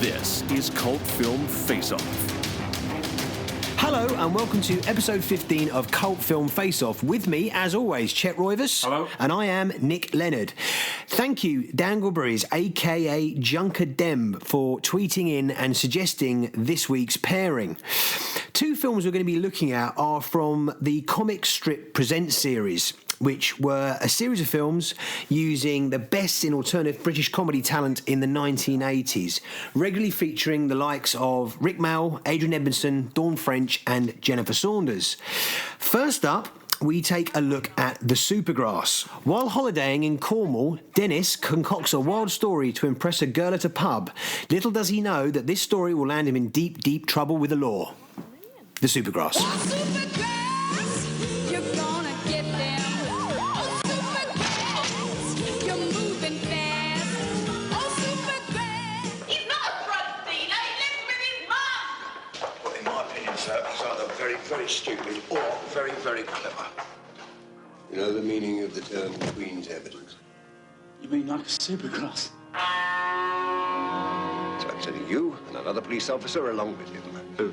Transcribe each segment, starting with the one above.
This is Cult Film Face-Off. Hello and welcome to episode 15 of Cult Film Face-Off. With me, as always, Chet Roivas. Hello. And I am Nick Leonard. Thank you, Dangleberries, a.k.a. Junker Dem, for tweeting in and suggesting this week's pairing. Two films we're going to be looking at are from the Comic Strip Presents series, which were a series of films using the best in alternative British comedy talent in the 1980s, regularly featuring the likes of Rick Mayall, Adrian Edmondson, Dawn French and Jennifer Saunders. First up, we take a look at the Supergrass. While holidaying in Cornwall, Dennis concocts a wild story to impress a girl at a pub. Little does he know that this story will land him in deep, deep trouble with the law. The Supergrass. Very stupid or very, very clever. You know the meaning of the term Queen's evidence? You mean like a supergrass? So I'm sending you and another police officer along with him. Who?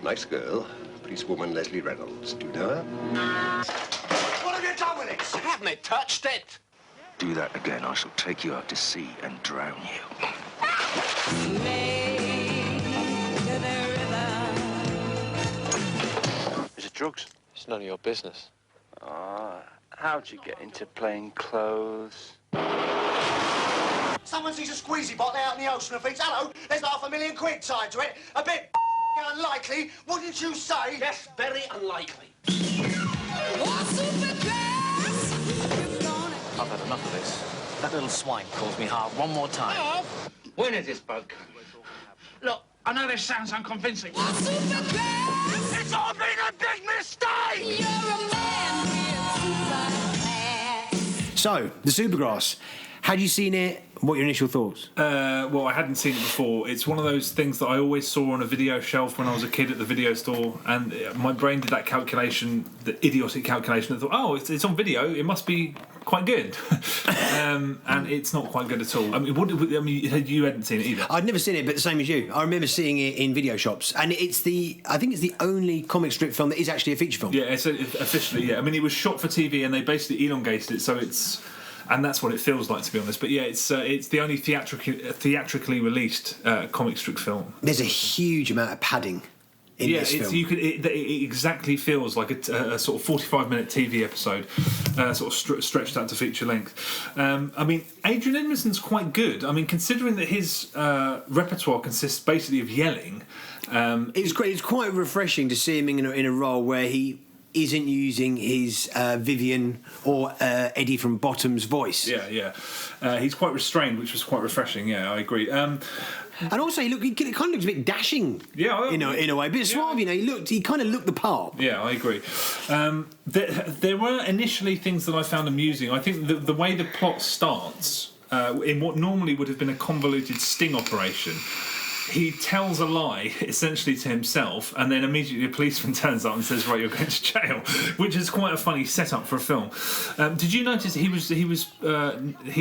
Nice girl, policewoman Leslie Reynolds. Do you know her? What have you done with it? Haven't touched it. Do that again, I shall take you out to sea and drown you. Drugs? It's none of your business. How'd you get into plain clothes? Someone sees a squeezy bottle out in the ocean and thinks, hello, there's £500,000 tied to it. A bit unlikely, wouldn't you say? Yes, very unlikely. I've had enough of this. That little swine calls me hard one more time. When is this boat coming? Look, I know this sounds unconvincing. It's all been a big mistake! So, the Supergrass. Had you seen it? What are your initial thoughts? Well, I hadn't seen it before. It's one of those things that I always saw on a video shelf when I was a kid at the video store, and my brain did that calculation, the idiotic calculation. I thought, oh, it's on video, it must be quite good. And it's not quite good at all. I mean, you hadn't seen it either. I'd never seen it, but the same as you. I remember seeing it in video shops, and I think it's the only comic strip film that is actually a feature film. Yeah, it's officially, yeah. I mean, it was shot for TV, and they basically elongated it, so it's... And that's what it feels like, to be honest. But yeah, it's the only theatrically released comic strip film. There's a huge amount of padding in this film. It exactly feels like a sort of 45-minute TV episode, sort of stretched out to feature length. I mean, Adrian Edmondson's quite good. I mean, considering that his repertoire consists basically of yelling. It's great. It's quite refreshing to see him in a role where he isn't using his Vivian or Eddie from Bottom's voice. Yeah. He's quite restrained, which was quite refreshing. Yeah, I agree. And also, he kind of looks a bit dashing. Yeah, in a way, a bit suave. He kind of looked the part. Yeah, I agree. There were initially things that I found amusing. I think the way the plot starts in what normally would have been a convoluted sting operation. He tells a lie, essentially, to himself, and then immediately a policeman turns up and says, right, you're going to jail, which is quite a funny setup for a film. Did you notice he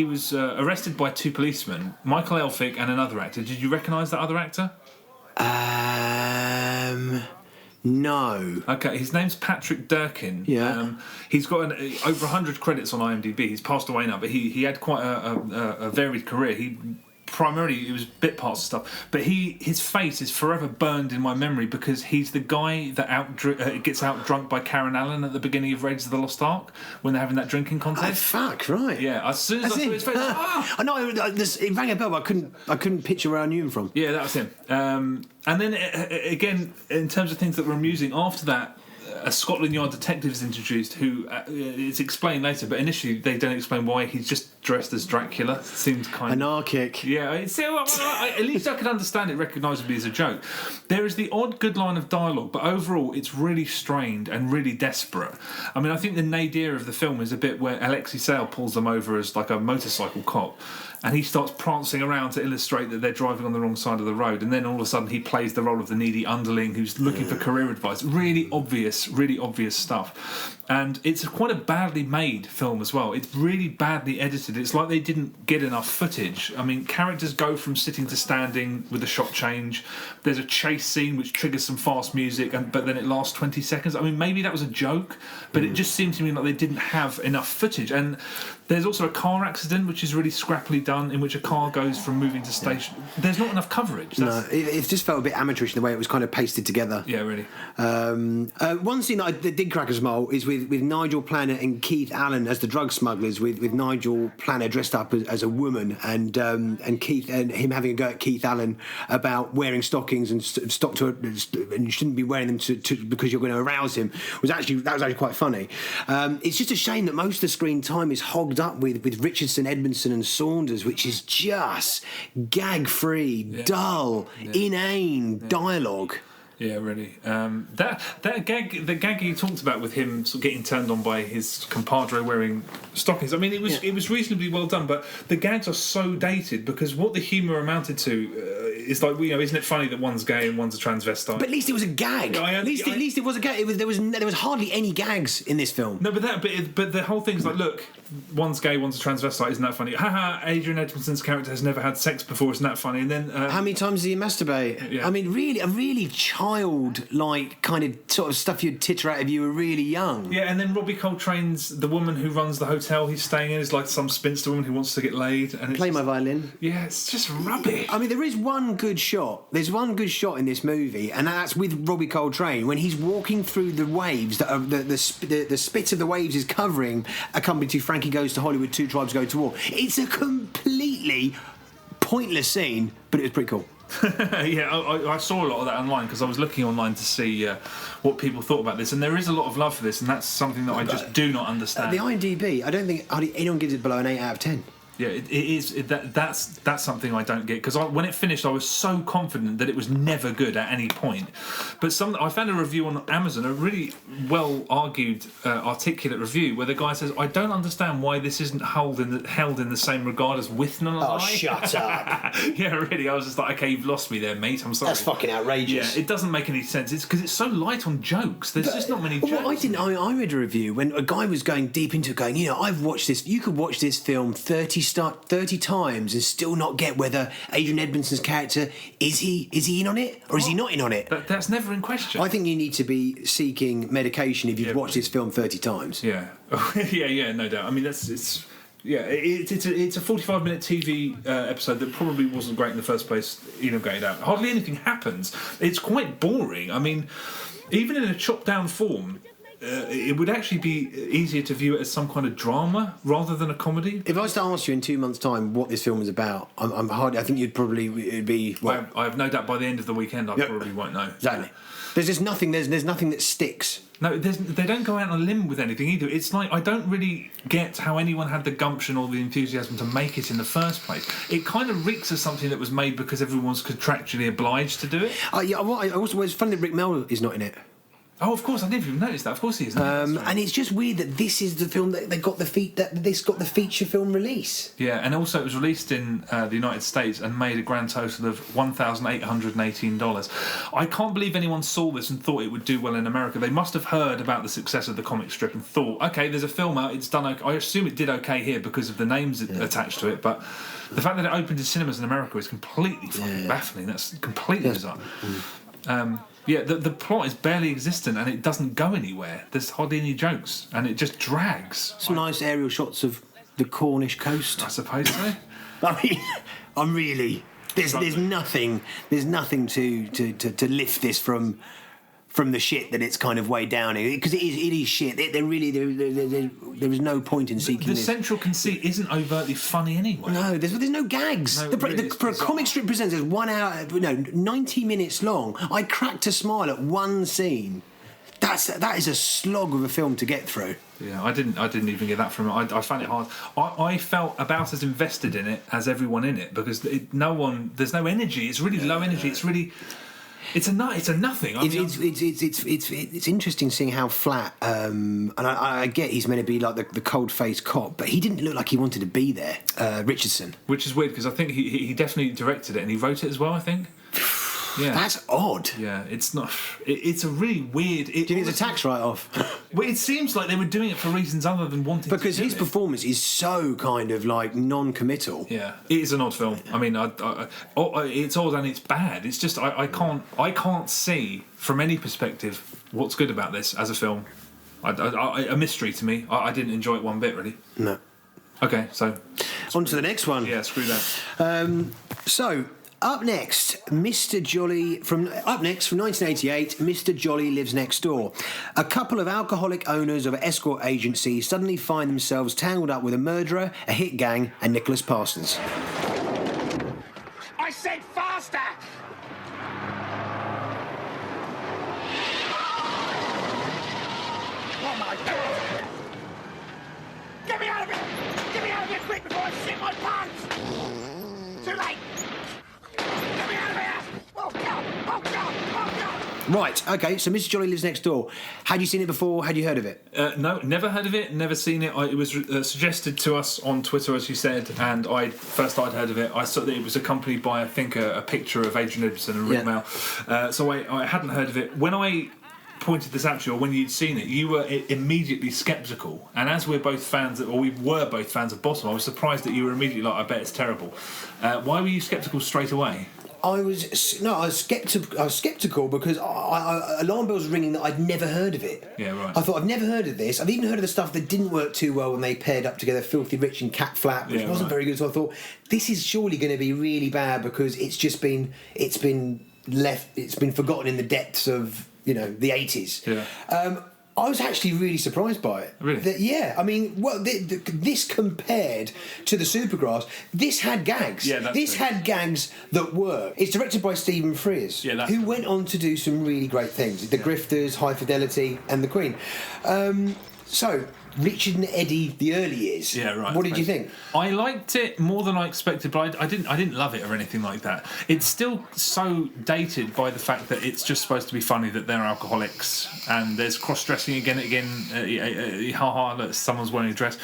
was arrested by two policemen, Michael Elphick and another actor? Did you recognise that other actor? No. Okay, his name's Patrick Durkin. Yeah. He's got over 100 credits on IMDb. He's passed away now, but he had quite a varied career. Primarily, it was bit parts and stuff, but his face is forever burned in my memory because he's the guy that gets out drunk by Karen Allen at the beginning of Raiders of the Lost Ark when they're having that drinking contest. Oh, fuck, right. Yeah, as soon as I saw his face, I know, it rang a bell, but I couldn't picture where I knew him from. Yeah, that was him. And then, again, in terms of things that were amusing, after that, a Scotland Yard detective is introduced who it's explained later, but initially they don't explain why. He's just dressed as Dracula. Seems kind of anarchic. Yeah, at least I could understand it recognisably as a joke. There is the odd good line of dialogue, but overall it's really strained and really desperate. I mean, I think the nadir of the film is a bit where Alexei Sayle pulls them over as like a motorcycle cop. and he starts prancing around to illustrate that they're driving on the wrong side of the road, and then all of a sudden he plays the role of the needy underling who's looking for career advice. Really obvious stuff. And it's quite a badly made film as well. It's really badly edited. It's like they didn't get enough footage. I mean, characters go from sitting to standing with a shot change. There's a chase scene which triggers some fast music, but then it lasts 20 seconds. I mean, maybe that was a joke, but it just seemed to me like they didn't have enough footage. And there's also a car accident which is really scrappily done, in which a car goes from moving to station. There's not enough coverage. It just felt a bit amateurish in the way it was kind of pasted together. Yeah, really. One scene that did crack a smile is with Nigel Planner and Keith Allen as the drug smugglers, with Nigel Planner dressed up as a woman, and Keith and him having a go at Keith Allen about wearing stockings and and you shouldn't be wearing them to because you're going to arouse him. That was actually quite funny. It's just a shame that most of the screen time is hogged up with Richardson, Edmondson and Saunders, which is just gag-free, dull, inane dialogue. Yeah, really. The gag you talked about with him sort of getting turned on by his compadre wearing stockings. I mean, it was reasonably well done, but the gags are so dated because what the humour amounted to is like, isn't it funny that one's gay and one's a transvestite? But at least it was a gag. At least it was a gag. There was hardly any gags in this film. No, but the whole thing's like, look, one's gay, one's a transvestite. Isn't that funny? Haha! Adrian Edmondson's character has never had sex before. Isn't that funny? And then how many times do you masturbate? Yeah. I mean, really, a really childlike kind of sort of stuff you'd titter at if you were really young. Yeah, and then Robbie Coltrane's the woman who runs the hotel he's staying in is like some spinster woman who wants to get laid. And Play my violin. Yeah, it's just rubbish. I mean, there is one good shot. There's one good shot in this movie, and that's with Robbie Coltrane when he's walking through the waves that are the spit of the waves is covering, accompanied to Frankie Goes to Hollywood, Two Tribes Go to War. It's a completely pointless scene, but it was pretty cool. Yeah, I saw a lot of that online because I was looking online to see what people thought about this, and there is a lot of love for this, and that's something that I just do not understand. The IMDb, I don't think anyone gives it below an 8 out of 10. Yeah, it is. That's something I don't get, because when it finished, I was so confident that it was never good at any point. But I found a review on Amazon, a really well argued, articulate review, where the guy says, "I don't understand why this isn't held in the same regard as With None Alive." Oh, shut up! Yeah, really. I was just like, okay, you've lost me there, mate. I'm sorry. That's fucking outrageous. Yeah, it doesn't make any sense. It's because it's so light on jokes. There's just not many jokes. Well, I read a review when a guy was going deep into it, going, I've watched this. You could watch this film 30 times and still not get whether Adrian Edmondson's character is he in on it or is he not in on it. That's never in question. I think you need to be seeking medication if you've watched this film 30 times. Yeah, yeah, no doubt. I mean, it's a 45-minute TV episode that probably wasn't great in the first place. Elongated out. Hardly anything happens. It's quite boring. I mean, even in a chopped down form, it would actually be easier to view it as some kind of drama rather than a comedy. If I was to ask you in 2 months' time what this film was about, I think it'd be. Well, I have no doubt by the end of the weekend I probably won't know. Exactly. There's just nothing. There's nothing that sticks. No, they don't go out on a limb with anything either. It's like, I don't really get how anyone had the gumption or the enthusiasm to make it in the first place. It kind of reeks of something that was made because everyone's contractually obliged to do it. It's funny that Rick Mel is not in it. Oh, of course, I never even noticed that. Of course he is. And it's just weird that this is the film that got the feature film release. Yeah, and also it was released in the United States and made a grand total of $1,818. I can't believe anyone saw this and thought it would do well in America. They must have heard about the success of the comic strip and thought, okay, there's a film out, it's done okay. I assume it did okay here because of the names attached to it, but the fact that it opened in cinemas in America is completely fucking baffling. That's completely bizarre. Yeah, the plot is barely existent and it doesn't go anywhere. There's hardly any jokes and it just drags. Some nice aerial shots of the Cornish coast. I suppose so. I mean, I'm really... There's nothing to lift this from the shit that it's kind of way down in, because it is shit. There is no point in seeking the this. central conceit isn't overtly funny anyway. No, there's no gags. No, For a comic strip presents is 1 hour, 90 minutes long. I cracked a smile at one scene. That is a slog of a film to get through. Yeah, I didn't even get that from it. I found it hard. I felt about as invested in it as everyone in it because there's no energy. It's really low energy. It's really. It's a nothing. It's interesting seeing how flat. And I get he's meant to be like the cold-faced cop, but he didn't look like he wanted to be there. Richardson, which is weird because I think he definitely directed it and he wrote it as well. I think. Yeah, that's odd. Yeah, it's not. It's a really weird. Do you think it's a tax write-off? Well, it seems like they were doing it for reasons other than wanting. Because to do his performance is so kind of like non-committal. Yeah, it is an odd film. I mean, it's odd and it's bad. It's just I can't see from any perspective what's good about this as a film. A mystery to me. I didn't enjoy it one bit really. No. Okay, so on to the next one. Yeah, screw that. So. Up next, Mr. Jolly from 1988, Mr. Jolly Lives Next Door. A couple of alcoholic owners of an escort agency suddenly find themselves tangled up with a murderer, a hit gang, and Nicholas Parsons. I said faster! Oh my God! Get me out of here! Get me out of here quick before I shit my pants! Too late! Right, okay, so Mr. Jolly Lives Next Door. Had you seen it before? Had you heard of it? No, never heard of it, never seen it. It was suggested to us on Twitter, as you said, and I'd heard of it. I saw that it was accompanied by, I think, a picture of Adrian Ibsen and Rick Mail. So I hadn't heard of it. When I pointed this out to you, or when you'd seen it, you were immediately sceptical. And as we were both fans of Bottom, I was surprised that you were immediately like, I bet it's terrible. Why were you sceptical straight away? I was sceptical because alarm bells were ringing that I'd never heard of it. Yeah, right. I thought, I've never heard of this. I've even heard of the stuff that didn't work too well when they paired up together, Filthy Rich and Cat Flap, which wasn't very good. So I thought, this is surely going to be really bad because it's been forgotten in the depths of the 80s. Yeah. I was actually really surprised by it. Really? I mean, this compared to the Supergrass, this had gags. Yeah, this had gags that were. It's directed by Stephen Frears, who went on to do some really great things. The Grifters, High Fidelity, and The Queen. So, Richard and Eddie, the early years. Yeah, right. What did you think? I liked it more than I expected, but I didn't love it or anything like that. It's still so dated by the fact that it's just supposed to be funny that they're alcoholics and there's cross-dressing again, that someone's wearing a dress.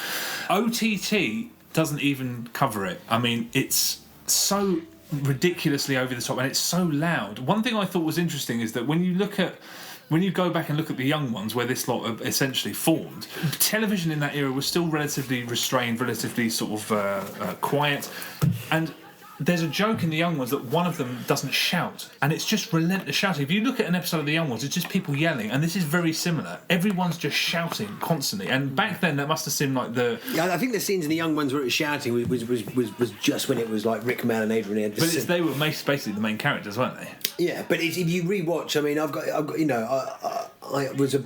OTT doesn't even cover it. I mean, it's so ridiculously over the top and it's so loud. One thing I thought was interesting is that when you go back and look at the young ones where this lot essentially formed, television in that era was still relatively restrained, relatively sort of quiet. And there's a joke in the young ones that one of them doesn't shout, and it's just relentless shouting. If you look at an episode of the young ones, it's just people yelling, and this is very similar. Everyone's just shouting constantly, and back then that must have seemed like the... Yeah, I think the scenes in the young ones where it was shouting was just when it was like Rick Mail and Adrian. But they were basically the main characters, weren't they? Yeah, but if you rewatch, I mean, I've got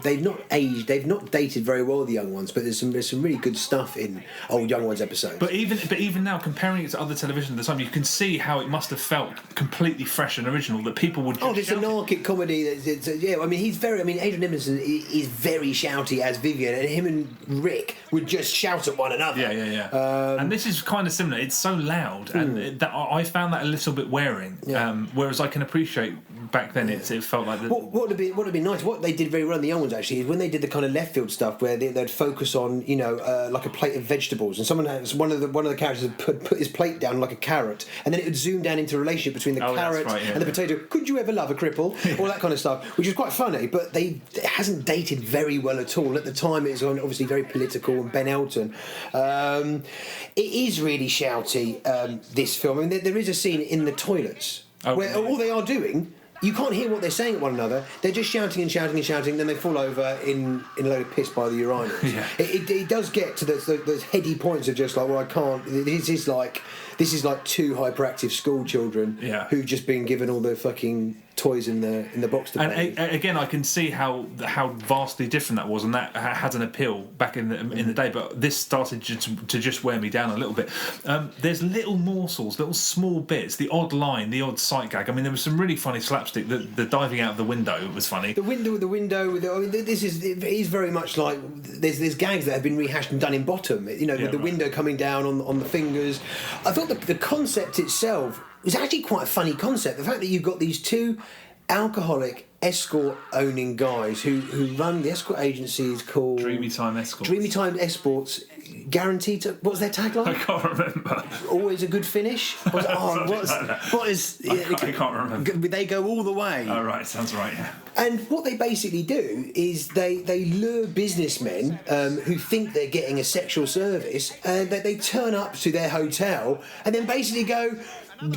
they've not aged, they've not dated very well, the young ones, but there's some really good stuff in old young ones episodes. But even now, comparing it to other television at the time, you can see how it must have felt completely fresh and original. That people would. There's an anarchic comedy. I mean, Adrian Ibsen is very shouty as Vivian, and him and Rick would just shout at one another. Yeah. And this is kind of similar. It's so loud, and I found that a little bit wearing. Yeah. Whereas I can appreciate back then, it felt like what would have been nice. What they did very well in the young ones actually is when they did the kind of left field stuff where they'd focus on like a plate of vegetables, and one of the characters would put his plate down like a carrot, and then it would zoom down into a relationship between the carrot and the potato. Could you ever love a cripple? All that kind of stuff, which is quite funny, but it hasn't dated very well at all. At the time, it was obviously very political, and Ben Elton. It is really shouty. This film. I mean, there is a scene in the toilets where all they are doing. You can't hear what they're saying at one another. They're just shouting and shouting and shouting. Then they fall over in a load of piss by the urinals. Yeah. It does get to those heady points of just like, well, I can't. This is like two hyperactive school children who've just been given all the fucking toys in the box to play. And again, I can see how vastly different that was, and that had an appeal back in the day. But this started to just wear me down a little bit. There's little morsels, little small bits, the odd line, the odd sight gag. I mean, there was some really funny slapstick. The diving out of the window was funny. The window. This is very much like there's gags that have been rehashed and done in Bottom. With the window coming down on the fingers. I thought the concept itself was actually quite a funny concept. The fact that you've got these two alcoholic escort owning guys who run the escort agencies called Dreamy Time Escorts. Dreamy Time Escorts, guaranteed to, what was their tagline? I can't remember. Always a good finish? What is I can't remember. They go all the way. Oh, right, sounds right, yeah. And what they basically do is they lure businessmen who think they're getting a sexual service, and they turn up to their hotel and then basically go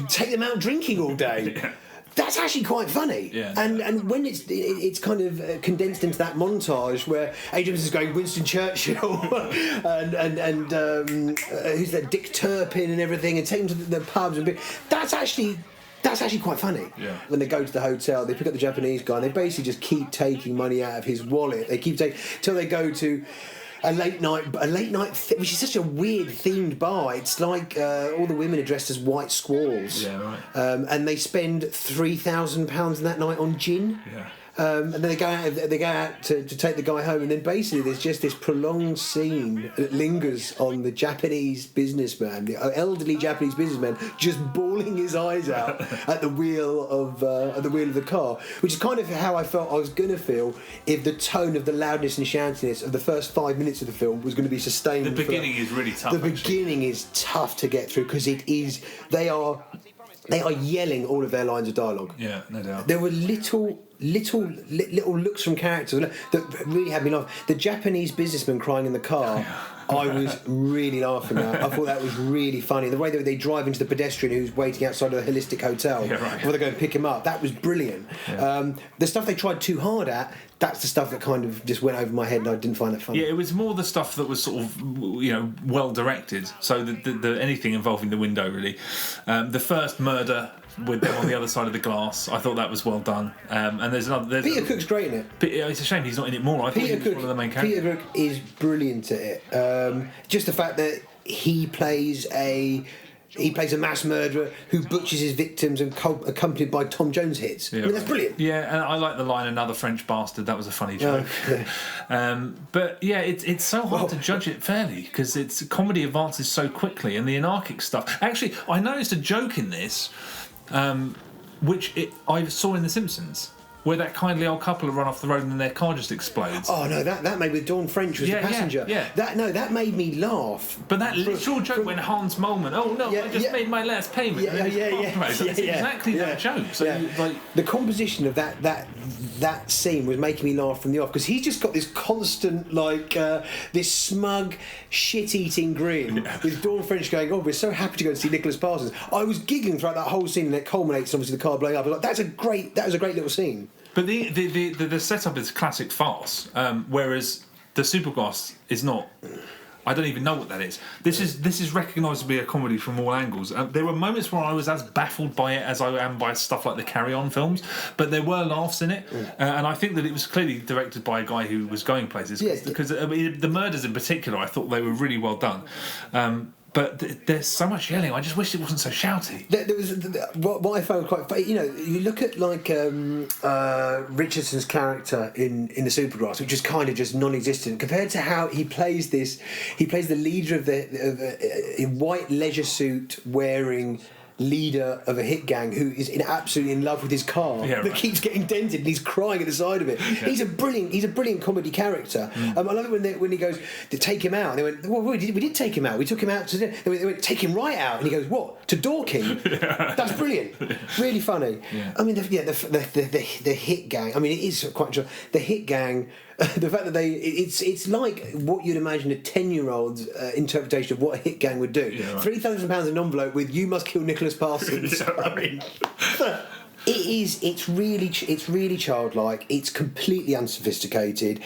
take them out drinking all day. Yeah. That's actually quite funny, yeah. And when it's kind of condensed into that montage where Adrian is going Winston Churchill and who's that, Dick Turpin and everything, and take them to the pubs and that's actually quite funny. Yeah. When they go to the hotel, they pick up the Japanese guy and they basically just keep taking money out of his wallet. They keep taking till they go to a late night, which is such a weird themed bar. It's like all the women are dressed as white squalls. Yeah, right. And they spend £3,000 that night on gin. Yeah. And then they go out to take the guy home, and then basically there's just this prolonged scene that lingers on the Japanese businessman, the elderly Japanese businessman, just bawling his eyes out at the wheel of the car, which is kind of how I felt I was going to feel if the tone of the loudness and shoutiness of the first 5 minutes of the film was going to be sustained. The beginning is really tough. The beginning is tough to get through because they are yelling all of their lines of dialogue. Yeah, no doubt. There were little looks from characters that really had me laugh. The Japanese businessman crying in the car, I was really laughing at. I thought that was really funny. The way that they drive into the pedestrian who's waiting outside of the Holistic Hotel before they go and pick him up, that was brilliant. Yeah. The stuff they tried too hard at, that's the stuff that kind of just went over my head and I didn't find that funny. Yeah, it was more the stuff that was sort of, well directed. So the anything involving the window, really. The first murder with them on the other side of the glass, I thought that was well done. And there's another. Peter Cook's great in it. It's a shame he's not in it more. I thought he was one of the main characters. Peter Cook is brilliant at it. Just the fact that he plays a mass murderer who butchers his victims and accompanied by Tom Jones hits. Yeah, I mean, that's brilliant. Yeah, and I like the line "another French bastard." That was a funny joke. But yeah, it's so hard to judge it fairly because comedy advances so quickly, and the anarchic stuff. Actually, I noticed a joke in this, which I saw in The Simpsons, where that kindly old couple run off the road and then their car just explodes. Oh no, that made with Dawn French was the passenger. Yeah. That made me laugh. But that literal joke when Hans Molman, I just made my last payment. That's exactly that joke. So the composition of that scene was making me laugh from the off because he's just got this constant this smug shit-eating grin with Dawn French going, "Oh, we're so happy to go and see Nicholas Parsons." I was giggling throughout that whole scene, and it culminates obviously the car blowing up. I was like, that was a great little scene. But the setup is classic farce, whereas the Supergrass is not. I don't even know what that is. This is recognisably a comedy from all angles. There were moments where I was as baffled by it as I am by stuff like the Carry On films, but there were laughs in it, and I think that it was clearly directed by a guy who was going places. Because the murders in particular, I thought they were really well done. But there's so much yelling. I just wish it wasn't so shouty. There was what I found quite funny. You look at Richardson's character in the Supergrass, which is kind of just non-existent compared to how he plays this. He plays the leader of a white leisure suit wearing leader of a hit gang who is absolutely in love with his car that keeps getting dented and he's crying at the side of it. Yeah. He's a brilliant comedy character. I love it when he goes to take him out and they went, well, we did take him out. We took him out to they went take him right out and he goes, what, to Dorking? That's brilliant. Really funny. I mean the hit gang, I mean it is quite true. The hit gang, the fact that it's like what you'd imagine a 10-year-old's interpretation of what a hit gang would do. £3,000 in an envelope with "you must kill Nicholas Parsons." I mean, it's really childlike. It's completely unsophisticated,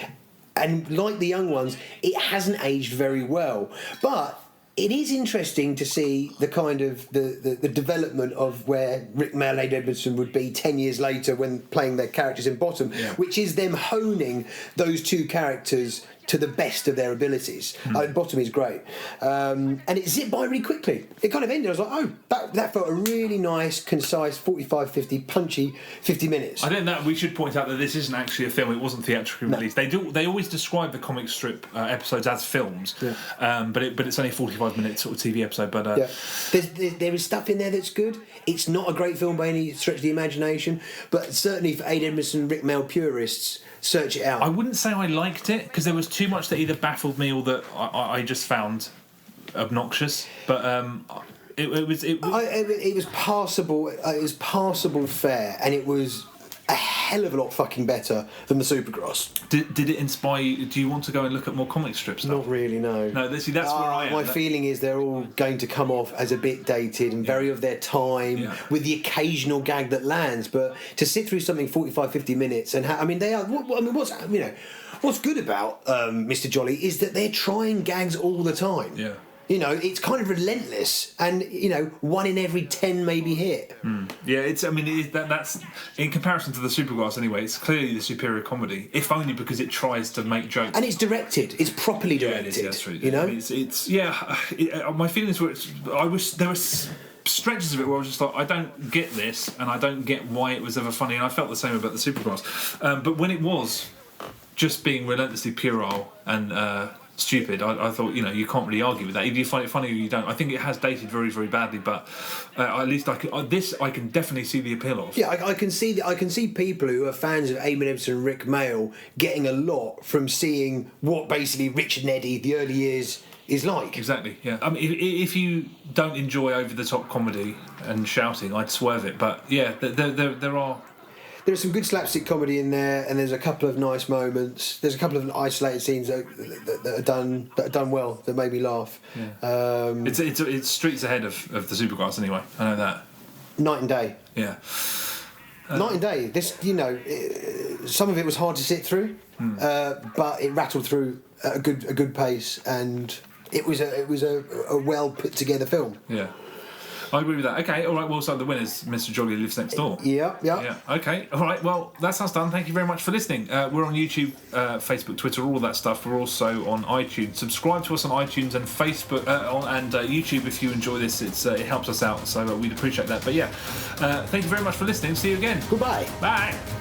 and like the young ones, it hasn't aged very well. But it is interesting to see the kind of the development of where Rick Mayall and Edmondson would be 10 years later when playing their characters in Bottom, which is them honing those two characters to the best of their abilities. Bottom is great. And it zipped by really quickly. It kind of ended. I was like, oh, that felt a really nice, concise, 45, 50, punchy 50 minutes. I think that we should point out that this isn't actually a film. It wasn't theatrically released. They always describe the comic strip episodes as films, but it's only a 45-minute sort of TV episode. But there is stuff in there that's good. It's not a great film by any stretch of the imagination, but certainly for Aid Edmondson, Rick Mail purists, search it out. I wouldn't say I liked it because there was too much that either baffled me or that I just found obnoxious. But it was passable. It was passable fare, and it was a hell of a lot fucking better than the Supergrass. Did it inspire you? Do you want to go and look at more comic strips? Not really, no. No, that's where I am. My feeling is they're all going to come off as a bit dated and very of their time, with the occasional gag that lands. But to sit through something 45, 50 minutes and they are. What's good about Mr. Jolly is that they're trying gags all the time. Yeah. It's kind of relentless, and 1 in every 10 maybe hit. Yeah, that's in comparison to the Supergrass anyway. It's clearly the superior comedy, if only because it tries to make jokes. And it's directed. It's properly directed. Yeah, it is. My feelings were. There were stretches of it where I was just like, I don't get this, and I don't get why it was ever funny. And I felt the same about the Supergrass. But when it was just being relentlessly puerile and stupid, I thought, you can't really argue with that. Either you find it funny or you don't. I think it has dated very, very badly, but at least I can definitely see the appeal of. Yeah, I can see people who are fans of Eamon Edmondson and Rick Mail getting a lot from seeing what basically Richard and Eddie, the early years, is like. Exactly, yeah. I mean, if you don't enjoy over-the-top comedy and shouting, I'd swerve it. But yeah, there are... There's some good slapstick comedy in there, and there's a couple of nice moments. There's a couple of isolated scenes that are done well, that made me laugh. Yeah. It's streets ahead of the Supergrass anyway. I know that. Night and day. Yeah. Night and day. This, some of it was hard to sit through, but it rattled through at a good pace, and it was a well put together film. Yeah. I agree with that. Okay, all right, well, so the winner's Mr. Jolly Lives Next Door. Yeah. Okay, all right, well, that's us done. Thank you very much for listening. We're on YouTube, Facebook, Twitter, all of that stuff. We're also on iTunes. Subscribe to us on iTunes and Facebook and YouTube if you enjoy this. It helps us out, so we'd appreciate that. But yeah, thank you very much for listening. See you again. Goodbye. Bye.